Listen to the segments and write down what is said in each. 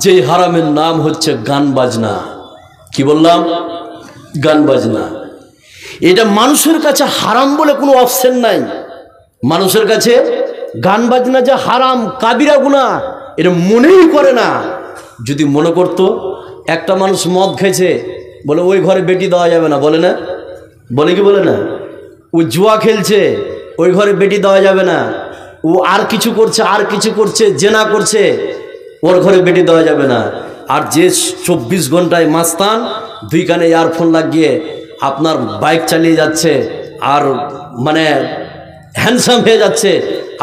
যে হারামের নাম হচ্ছে গান বাজনা। কি বললাম? গান বাজনা। এটা মানুষের কাছে হারাম বলে কোনো অপশন নাই। মানুষের কাছে গান বাজনা যে হারাম, কাবিরা গুনাহ, এটা মনেই করে না। যদি মনে করত, একটা মানুষ মদ খেয়েছে, বলে ওই ঘরে বেটি দেওয়া যাবে না, বলে না? বলে কি বলে না? ও জুয়া খেলছে, ওই ঘরে বেটি দেওয়া যাবে না। ও আর কিছু করছে, জেনা করছে, ওর ঘরে বেটি দেওয়া যাবে না। আর যে 24 ঘন্টায় মাস্তান, দুই কানে ইয়ারফোন লাগিয়ে আপনার বাইক চালিয়ে যাচ্ছে আর মানে হ্যান্ডসাম হয়ে যাচ্ছে,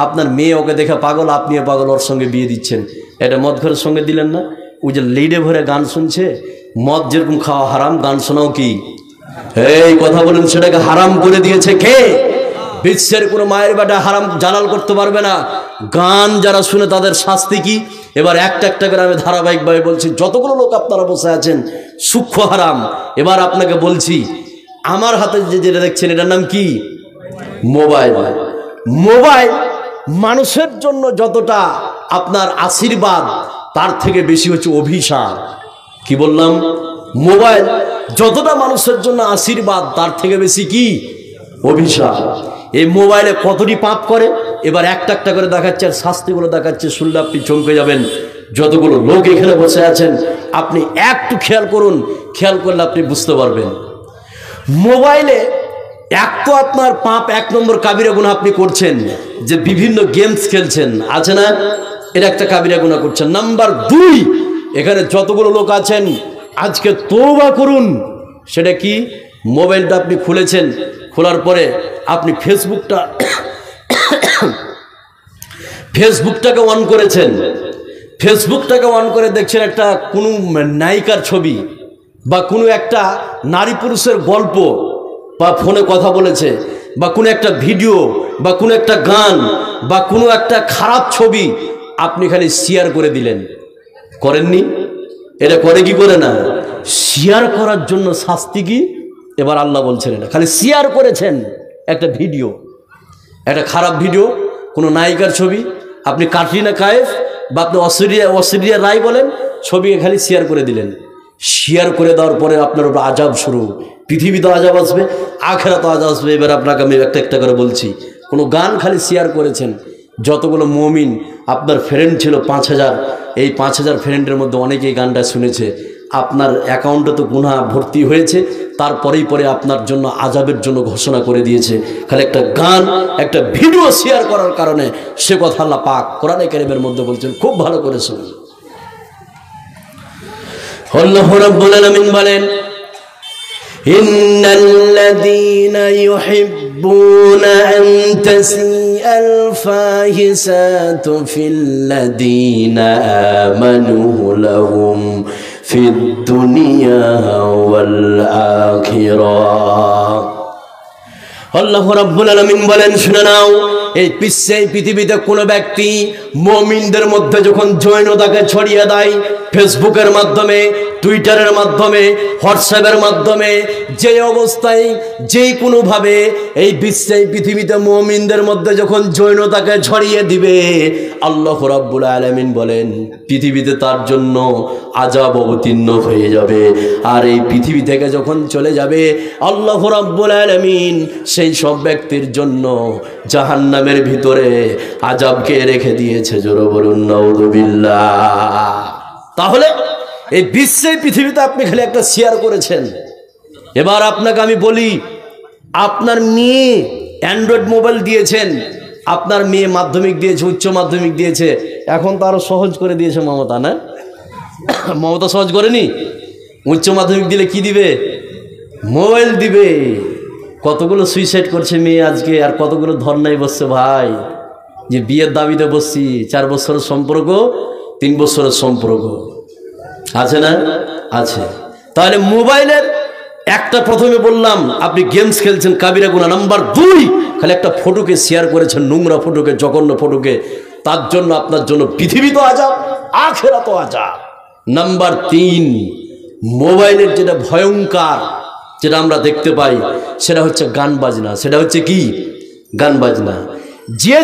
আপনার মেয়ে ওকে দেখে পাগল, আপনিও পাগল, ওর সঙ্গে বিয়ে দিচ্ছেন। এটা মদ ঘরের সঙ্গে দিলেন না? ও যে লিডে ভরে গান শুনছে, মদ যেরকম খাওয়া হারাম, গান শোনাও কি? এই কথা বলেন, সেটাকে হারাম করে দিয়েছে কে? বিশ্বের কোনো মায়ের বেটা হারাম জালাল করতে পারবে না। গান যারা শুনে তাদের শাস্তি কি? এবার একটা একটা করে আমি ধারাবাহিকভাবে বলছি। যতগুলো লোক আপনারা বসে আছেন, সূক্ষ্ম হারাম। এবার আপনাকে বলছি, আমার হাতে যেটা দেখছেন, এটার নাম কি? মোবাইল। মোবাইল মানুষের জন্য যতটা আপনার আশীর্বাদ, তার থেকে বেশি হচ্ছে অভিশাপ। কি বললাম? মোবাইল যতটা মানুষের জন্য আশীর্বাদ, তার থেকে বেশি কি? অভিশাপ। এই মোবাইলে কতটি পাপ করে, এবার একটা একটা করে দেখাচ্ছে, আর শাস্তিগুলো দেখাচ্ছে। শুনলে আপনি চমকে যাবেন। যতগুলো লোক এখানে বসে আছেন, আপনি একটু খেয়াল করুন, খেয়াল করলে আপনি বুঝতে পারবেন। মোবাইলে এক তো আপনার পাপ, 1 নম্বর কাবিরা গুনাহ আপনি করছেন, যে বিভিন্ন গেমস খেলছেন, আছে না? এটা একটা কাবিরা গুনাহ করছেন। নাম্বার 2, এখানে যতগুলো লোক আছেন, আজকে তওবা করুন। সেটা কি? মোবাইলটা আপনি খুলেছেন, খোলার পরে আপনি ফেসবুকটাকে অন করেছেন। ফেসবুকটাকে অন করে দেখছেন একটা কোনো নায়িকার ছবি, বা কোনো একটা নারী পুরুষের গল্প, বা ফোনে কথা বলেছে, বা কোনো একটা ভিডিও, বা কোনো একটা গান, বা কোনো একটা খারাপ ছবি আপনি খালি শেয়ার করে দিলেন। করেননি? এটা করে কি করে না? শেয়ার করার জন্য শাস্তি কি? এবার আল্লাহ বলছেন, এটা খালি শেয়ার করেছেন একটা ভিডিও, একটা খারাপ ভিডিও, কোনো নায়িকার ছবি, আপনি কাটরিনা কাইফ বা আপনি ঐশ্বরিয়া রায় বলেন, ছবিকে খালি শেয়ার করে দিলেন। শেয়ার করে দেওয়ার পরে আপনার উপর আযাব শুরু। পৃথিবীতে আযাব আসবে, আখিরাতে আযাব আসবে। এবার আপনাকে আমি একটা একটা করে বলছি। কোনো গান খালি শেয়ার করেছেন, যতগুলো মুমিন আপনার ফ্রেন্ড ছিল 5000, এই 5000 ফ্রেন্ডের মধ্যে অনেকেই গানটা শুনেছে। আপনার অ্যাকাউন্টে তো গুনাহ ভর্তি হয়েছে, তারপরেই পরে আপনার জন্য আযাবের জন্য ঘোষণা করে দিয়েছে। খালি একটা গান, একটা ভিডিও শেয়ার করার কারণে। সে কথা আল্লাহ পাক কোরআনে কারীমের মধ্যে বলছেন, খুব ভালো করে শুনুন। আল্লাহ রাব্বুল আলামিন বলেন, ইন্নাল্লাযীনা ইউহিব্বুনা আন তাসিআল ফাহিশাতু ফিল্লাযীনা আমানু লাহুম ফিদ দুনিয়া ওয়াল আখিরাহ। আল্লাহ রাব্বুল আলামিন বলেন, শুনে নাও, এই পৃথিবীতে কোনো ব্যক্তি মুমিনদের মধ্যে যখন জৈনতাকে ছড়িয়ে দেয়, ফেসবুকের মাধ্যমে, টুইটারের মাধ্যমে, হোয়াটসঅ্যাপের মাধ্যমে, যে অবস্থায় যে কোনোভাবে এই পৃথিবীতে মুমিনদের মধ্যে যখন জৈনতাকে ছড়িয়ে দিবে, আল্লাহ রাব্বুল আলামিন বলেন, পৃথিবীতে তার জন্য আযাব অবতীর্ণ হয়ে যাবে। আর এই পৃথিবী থেকে যখন চলে যাবে, আল্লাহ রাব্বুল আলামিন সেই সব ব্যক্তির জন্য জাহান্নামের ভিতরে আযাবকে রেখে দিয়েছে। জোরে বলুন নাউযুবিল্লাহ। তাহলে এই পৃথিবীতে আপনি খালি একটা শেয়ার করেছেন। এবার আপনাকে আমি বলি, আপনার মেয়ে অ্যান্ড্রয়েড মোবাইল দিয়েছেন, আপনার মেয়ে মাধ্যমিক দিয়েছে, উচ্চ মাধ্যমিক দিয়েছে, এখন তো আরো সহজ করে দিয়েছে মমতা, না? মমতা সহজ করেনি? উচ্চ মাধ্যমিক দিলে কি দিবে? মোবাইল দিবে। কতগুলো সুইসাইড করছে মেয়ে আজকে, আর কতগুলো ধর্নায় বসছে ভাই, যে বিয়ের দাবিতে বসছি, 4 বছরের সম্পর্ক, 3 বছরের সম্পর্ক, আছে না? আছে। তাহলে মোবাইলের একটা, প্রথমে বললাম আপনি গেমস খেলছেন, কাবিরা গুনাহ। নাম্বার 2, খালি একটা ফটোকে শেয়ার করেছেন, নোংরা ফটোকে, জঘন্য ফটোকে, তার জন্য আপনার জন্য পৃথিবী তো আযাব, আখিরাত তো আযাব। নাম্বার 3, মোবাইলের যেটা ভয়ঙ্কর, যেটা আমরা দেখতে পাই, সেটা হচ্ছে গান বাজনা। সেটা হচ্ছে কি? গান বাজনা। যে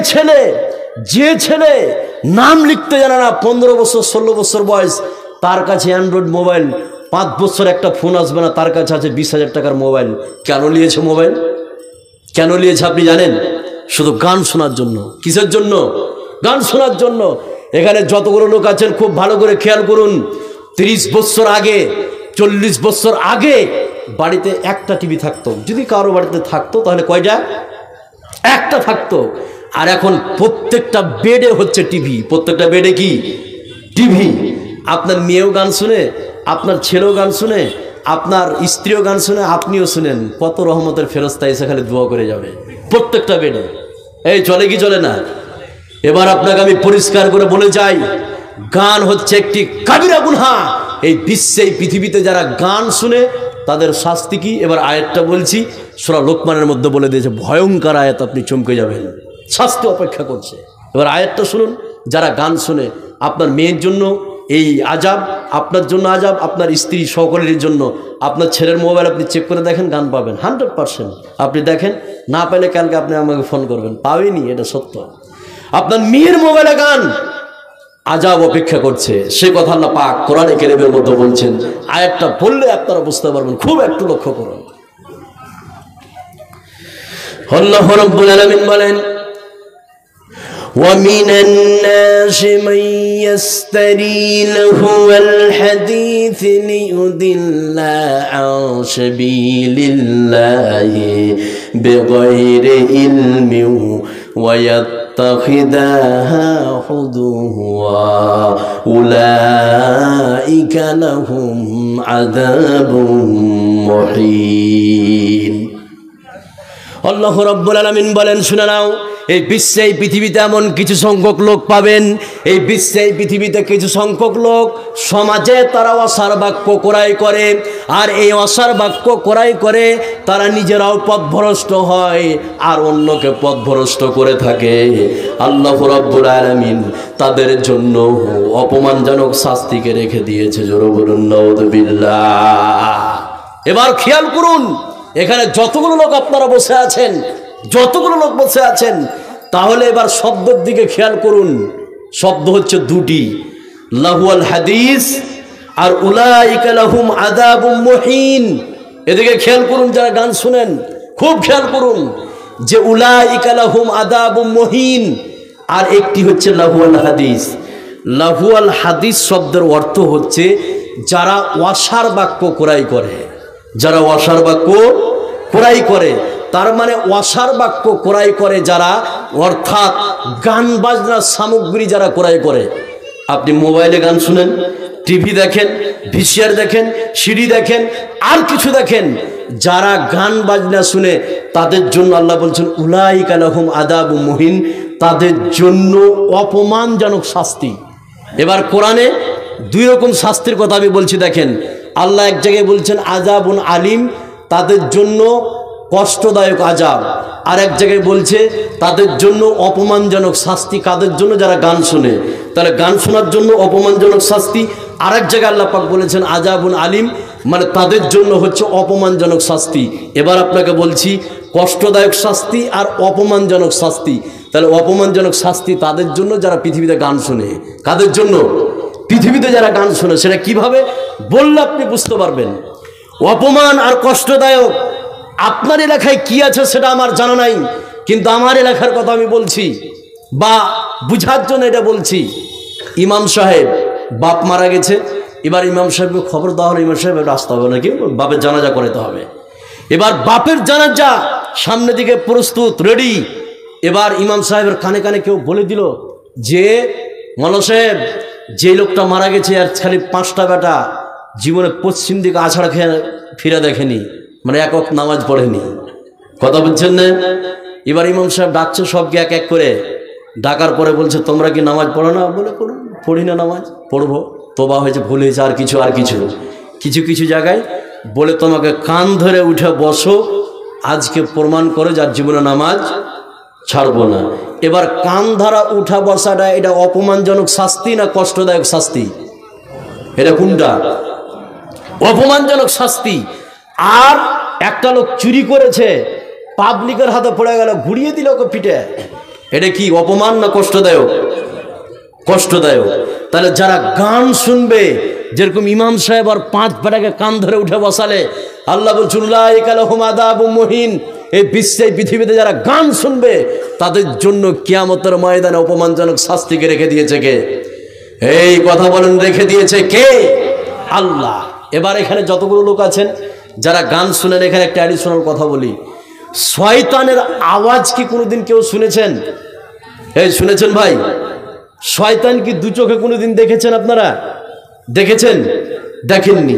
ছেলে নাম লিখতে জানে না, 15 বছর 16 বছর বয়স, তার কাছে অ্যান্ড্রয়েড মোবাইল, 5 বছর একটা ফোন আসবে না, তার কাছে আছে 20,000 টাকার মোবাইল। কেন নিয়েছে মোবাইল? কেন নিয়েছে আপনি জানেন? শুধু গান শোনার জন্য। কিসের জন্য? গান শোনার জন্য। এখানে যতগুলো লোক আছেন খুব ভালো করে খেয়াল করুন, 30 বছর আগে, 40 বছর আগে বাড়িতে একটা টিভি থাকতো। যদি কারো বাড়িতে থাকতো তাহলে কয়টা? একটা থাকতো। আর এখন প্রত্যেকটা বেডে হচ্ছে টিভি। প্রত্যেকটা বেডে কি? টিভি। আপনার মেয়েও গান শুনে, আপনার ছেলেও গান শুনে, আপনার স্ত্রীও গান শুনে, আপনিও শুনেন। কত রহমতের ফেরেশতা এসে খালি দোয়া করে যাবে প্রত্যেকটা বেডে। এই চলে কি চলে না? এবার আপনাকে আমি পরিষ্কার করে বলে যাই, গান হচ্ছে একটি কাবিরা গুনাহ। এই বিশ্বে, এই পৃথিবীতে যারা গান শুনে তাদের শাস্তি কি? এবার আয়াতটা বলছি, সূরা লোকমানের মধ্যে বলে দিয়েছে, ভয়ঙ্কর আয়াত, আপনি চমকে যাবেন, শাস্তি অপেক্ষা করছে। এবার আয়াতটা শুনুন। যারা গান শুনে, আপনার মেয়ের জন্য এই আজাব, আপনার জন্য আজাব, আপনার স্ত্রী সকলের জন্য। আপনার ছেলের মোবাইল আপনি চেক করে দেখেন, গান পাবেন 100%। আপনি দেখেন, না পেলে কালকে আপনি আমাকে ফোন করবেন, পাবেনি, এটা সত্য। আপনার মেয়ের মোবাইলে গান, আজাব অপেক্ষা করছে। সে কথা আল্লাহ পাক কোরআনে কারীমের মধ্যে বলছেন। আয়াতটা বললে আপনারা বুঝতে পারবেন, খুব একটু লক্ষ্য করুন। আল্লাহ রাব্বুল আলামিন বলেন, وَمِنَ النَّاسِ مَن يَشْتَرِي لَهْوَ الْحَدِيثِ لِيُضِلَّ عَن سَبِيلِ اللَّهِ بِغَيْرِ عِلْمٍ وَيَتَّخِذَهَا هُزُوًا أُولَئِكَ لَهُمْ عَذَابٌ مُهِينٌ। আল্লাহ রাব্বুল আলামিন বলেন, শুনে নাও, এই বিশ্বে, এই পৃথিবীতে এমন কিছু সংখ্যক লোক পাবেন, এই বিশ্বে, এই পৃথিবীতে কিছু সংখ্যক লোক সমাজে তারা অসার বাক্য ক্রয় করে। আর এই অসার বাক্য ক্রয় করে তারা নিজেরাও পথভ্রষ্ট হয় আর অন্যকে পথভ্রষ্ট করে থাকে। আল্লাহ রাব্বুল আলামিন তাদের জন্য অপমানজনক শাস্তিকে রেখে দিয়েছে। জোরে বলুন নাউযুবিল্লাহ। এবার খেয়াল করুন, এখানে যতগুলো লোক আপনারা বসে আছেন, যতগুলো লোক বসে আছেন, তাহলে এবার শব্দের দিকে খেয়াল করুন। শব্দ হচ্ছে দুটি, লাহুয়াল হাদিস আর উলাইকা লাহুম আযাবুম মুহিন। এদিকে খেয়াল করুন, যারা গান শুনেন খুব খেয়াল করুন যে উলাইকা লাহুম আযাবুম মুহিন, আর একটি হচ্ছে লাহুয়াল হাদিস। লাহুয়াল হাদিস শব্দের অর্থ হচ্ছে যারা অসার বাক্য ক্রয় করে। যারা অসার বাক্য ক্রয় করে, তার মানে অসার বাক্য ক্রয় করে যারা, অর্থাৎ গান বাজনার সামগ্রী যারা ক্রয় করে। আপনি মোবাইলে গান শুনেন, টিভি দেখেন, ভিসিআর দেখেন, সিডি দেখেন, আর কিছু দেখেন, যারা গান বাজনা শুনে তাদের জন্য আল্লাহ বলছেন উলাইকা লাহুম আযাবুম মুহিন, তাদের জন্য অপমানজনক শাস্তি। এবার কোরআনে 2 রকম শাস্তির কথা আমি বলছি, দেখেন। আল্লাহ এক জায়গায় বলছেন আযাবুন আলিম, তাদের জন্য কষ্টদায়ক আযাব। আর এক জায়গায় বলছে তাদের জন্য অপমানজনক শাস্তি। কাদের জন্য? যারা গান শুনে। তাহলে গান শোনার জন্য অপমানজনক শাস্তি। আর এক জায়গায় আল্লাহ পাক বলেছেন আযাবুন আলিম, মানে তাদের জন্য হচ্ছে অপমানজনক শাস্তি। এবার আপনাকে বলছি কষ্টদায়ক শাস্তি আর অপমানজনক শাস্তি। তাহলে অপমানজনক শাস্তি তাদের জন্য যারা পৃথিবীতে গান শুনে। কাদের জন্য? পৃথিবীতে যারা গান শুনে। সেটা কিভাবে বললে আপনি বুঝতে পারবেন। অপমান আর কষ্টদায়ক, আপনার এলাকায় কি আছে সেটা আমার জানা নাই, কিন্তু আমার এলাকার কথা আমি বলছি, বা বুঝার জন্য এটা বলছি। ইমাম সাহেব, বাপ মারা গেছে, এবার ইমাম সাহেবকে খবর দেওয়া হলো, ইমাম সাহেব আসতে হবে নাকি, বাপের জানাজা করাতে হবে। এবার বাপের জানাজা সামনে দিকে প্রস্তুত, রেডি। এবার ইমাম সাহেবের কানে কানে কেউ বলে দিল যে মৌলানা সাহেব, যে লোকটা মারা গেছে আর খালি 5টা বেটা, জীবনে পশ্চিম দিকে আছাড় খেয়ে ফিরে দেখেনি, মানে এক ওয়াক্ত নামাজ পড়েনি। কথা বলছেন না? এবার ইমাম সাহেব ডাকছে সবকে এক এক করে। ডাকার পরে বলছে তোমরা কি নামাজ পড়ো না? বলে পড়ি না, নামাজ পড়বো, তোবা হয়েছে, ভুল হয়েছে, আর কিছু কিছু কিছু জায়গায় বলে তোমাকে কান ধরে উঠে বসো, আজকে প্রমাণ করে যার জীবনে নামাজ ছাড়বো না। এবার কান ধরা উঠা বসাটা এটা অপমানজনক শাস্তি না কষ্টদায়ক শাস্তি? এটা কোনটা? অপমানজনক শাস্তি। আর একটা লোক চুরি করেছে, পাবলিকের হাতে পড়ে গেল, ঘুরিয়ে দিল ওকে পিঠে, এটা কি অপমান না কষ্টদায়ক? কষ্টদায়ক। তাহলে যারা গান শুনবে যেরকম ইমাম সাহেব আর 5 বেটাকে কান ধরে উঠে বসালে আল্লাহ বলছেন উলাইকা লাহুম আযাবুম মুহিন, এই বিশ্বে পৃথিবীতে যারা গান শুনবে তাদের জন্য কিয়ামতের ময়দানে অপমানজনক শাস্তিকে রেখে দিয়েছে কে? এই কথা বলেন, রেখে দিয়েছে কে? আল্লাহ। এবার এখানে যতগুলো লোক আছেন যারা গান শুনেন, এখানে একটা অ্যাডিশনাল কথা বলি, শয়তানের আওয়াজ কি কোনোদিন কেউ শুনেছেন? এই শুনেছেন ভাই? শয়তান কি দু চোখে কোনোদিন দেখেছেন? আপনারা দেখেছেন? দেখেননি।